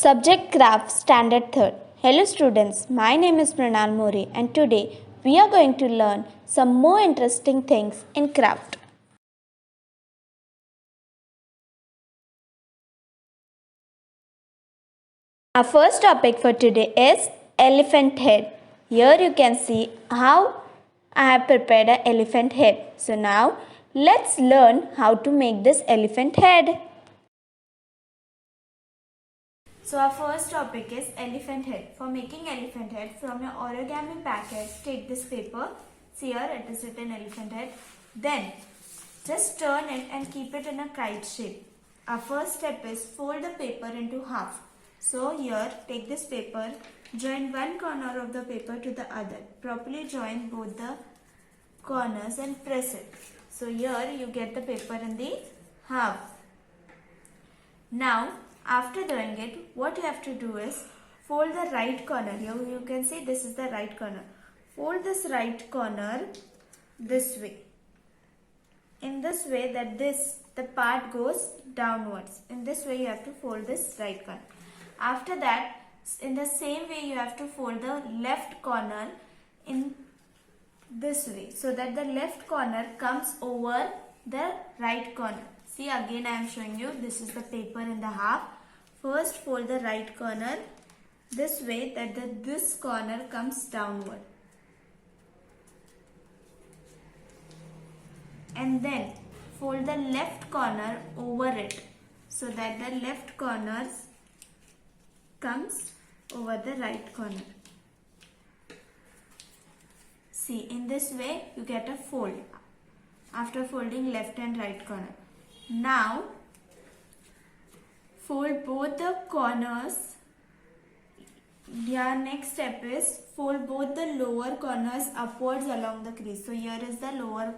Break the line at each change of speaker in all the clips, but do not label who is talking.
Subject Craft Standard 3rd. Hello students, my name is Pranal Mori and today we are going to learn some more interesting things in craft. Our first topic for today is elephant head. Here you can see how I have prepared an elephant head. So now let's learn how to make this elephant head. So our first topic is elephant head. For making elephant head, from your origami packet, take this paper. See here it is written elephant head. Then just turn it and keep it in a kite shape. Our first step is fold the paper into half. So here take this paper, join one corner of the paper to the other. Properly join both the corners and press it. So here you get the paper in the half. Now after doing it, what you have to do is fold the right corner. Here you can see this is the right corner. Fold this right corner this way. In this way that the part goes downwards. In this way you have to fold this right corner. After that, in the same way you have to fold the left corner in this way so that the left corner comes over the right corner. See, again I am showing you, this is the paper in the half. First fold the right corner this way that this corner comes downward. And then fold the left corner over it so that the left corner comes over the right corner. See, in this way you get a fold after folding left and right corner. Now fold both the corners. Your next step is fold both the lower corners upwards along the crease. So here is the lower,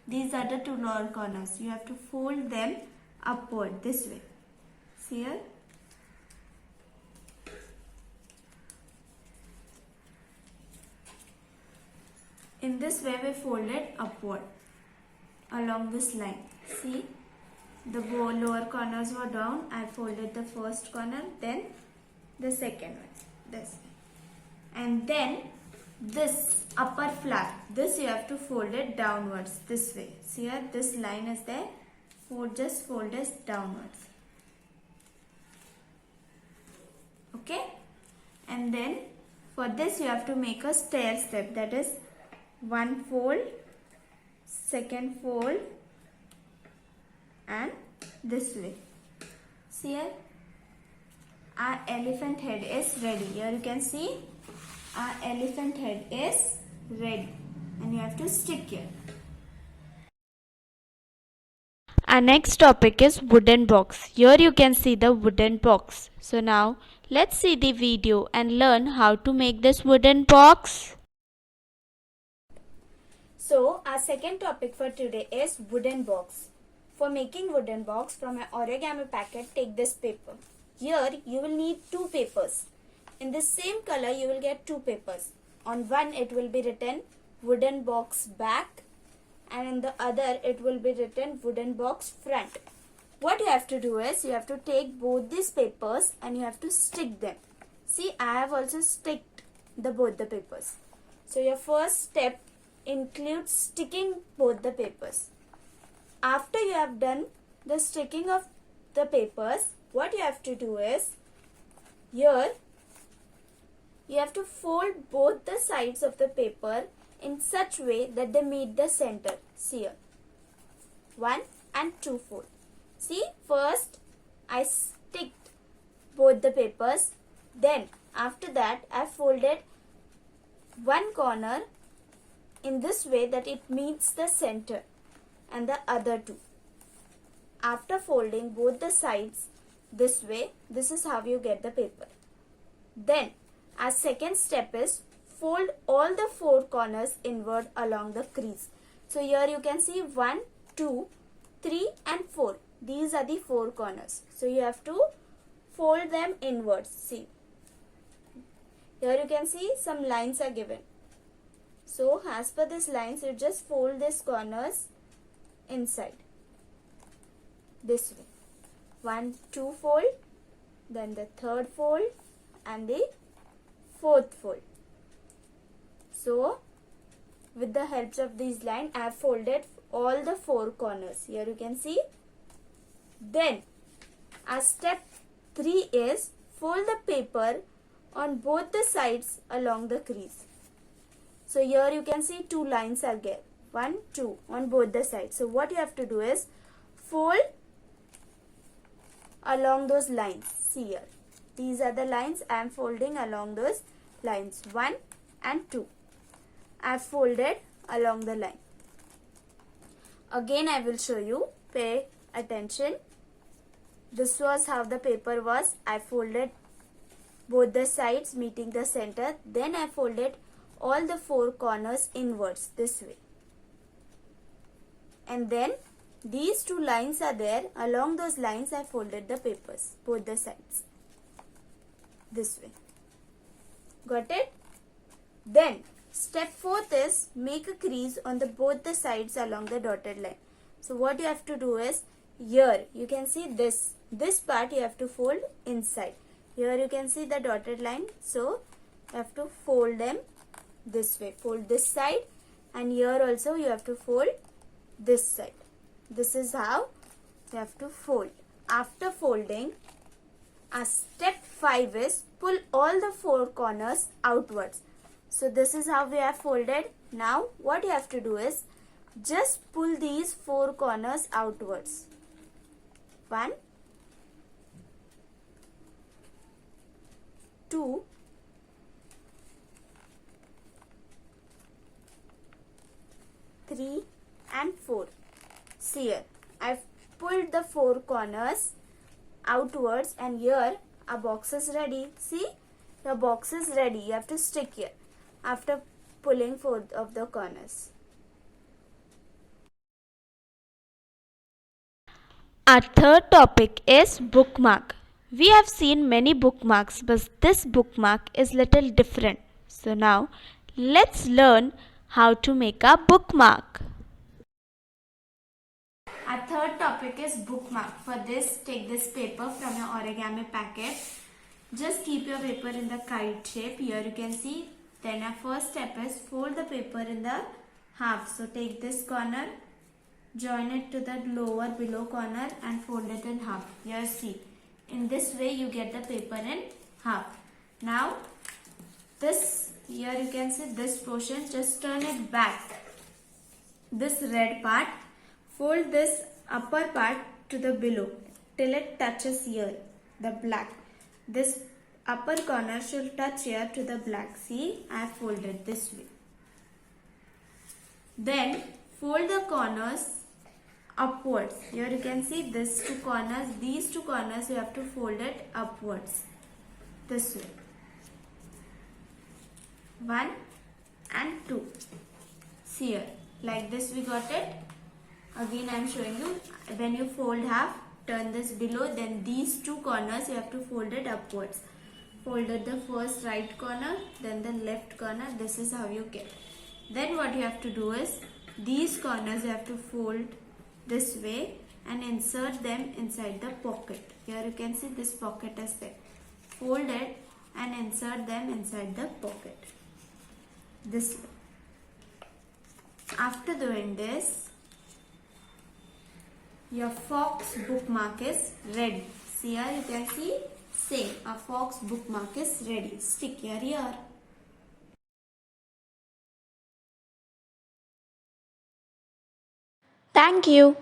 these are the two lower corners. You have to fold them upward this way. See here? In this way we fold it upward along this line. See, the lower corners were down. I folded the first corner, then the second one, this way. And then this upper flap, this you have to fold it downwards this way. See here, this line is there. Just fold this downwards. Okay? And then for this you have to make a stair step, that is one fold, second fold, and this way. See here, our elephant head is ready. Here you can see our elephant head is ready and you have to stick here. Our next topic is wooden box. Here you can see the wooden box. So now let's see the video and learn how to make this wooden box. So our second topic for today is wooden box. For making wooden box, from an origami packet, take this paper. Here you will need two papers. In the same color you will get two papers. On one it will be written wooden box back and in the other it will be written wooden box front. What you have to do is you have to take both these papers and you have to stick them. See, I have also sticked both the papers. So your first step includes sticking both the papers. After you have done the sticking of the papers, what you have to do is, here you have to fold both the sides of the paper in such way that they meet the center. See here, 1 and 2 fold. See, first I sticked both the papers, then after that I folded one corner in this way that it meets the center and the other two. After folding both the sides this way, this is how you get the paper. Then our second step is fold all the four corners inward along the crease. So here you can see 1, 2, 3 and 4. These are the four corners. So you have to fold them inwards. See, here you can see some lines are given. So as per these lines, you just fold these corners inside this way. 1, 2 fold then the third fold and the fourth fold. So with the help of these lines, I have folded all the four corners. Here you can see. Then as step 3 is fold the paper on both the sides along the crease. So here you can see two lines are there. 1, 2 on both the sides. So what you have to do is fold along those lines. See here. These are the lines. I am folding along those lines. 1 and 2. I have folded along the line. Again I will show you. Pay attention. This was how the paper was. I folded both the sides meeting the center. Then I folded all the four corners inwards this way. And then these two lines are there. Along those lines I folded the papers, both the sides. This way. Got it? Then step 4th is make a crease on both the sides along the dotted line. So what you have to do is, here you can see this part you have to fold inside. Here you can see the dotted line. So you have to fold them this way. Fold this side, and here also you have to fold this side. This is how you have to fold. After folding, step 5 is pull all the four corners outwards. So this is how we have folded. Now what you have to do is just pull these four corners outwards. 1, 2, 3 and 4. See here, I've pulled the four corners outwards, and here a box is ready. See, the box is ready. You have to stick here after pulling four of the corners. Our third topic is bookmark. We have seen many bookmarks, but this bookmark is little different. So now let's learn how to make a bookmark. Our third topic is bookmark. For this, take this paper from your origami packet. Just keep your paper in the kite shape. Here you can see. Then our first step is fold the paper in the half. So take this corner, join it to the lower below corner and fold it in half. Here see. In this way you get the paper in half. Now this, here you can see this portion, just turn it back. This red part, fold this upper part to the below till it touches here, the black. This upper corner should touch here to the black. See, I have folded this way. Then fold the corners upwards. Here you can see these two corners you have to fold it upwards. This way. 1 and 2. See here, like this we got it. Again I am showing you. When you fold half, turn this below, then these two corners you have to fold it upwards. Folded the first right corner, then the left corner. This is how you get. Then what you have to do is, these corners you have to fold this way and insert them inside the pocket. Here you can see this pocket is there. Fold it and insert them inside the pocket. This way. After doing this, your fox bookmark is ready. See here you can see, same, a fox bookmark is ready. Stick here.
Thank you.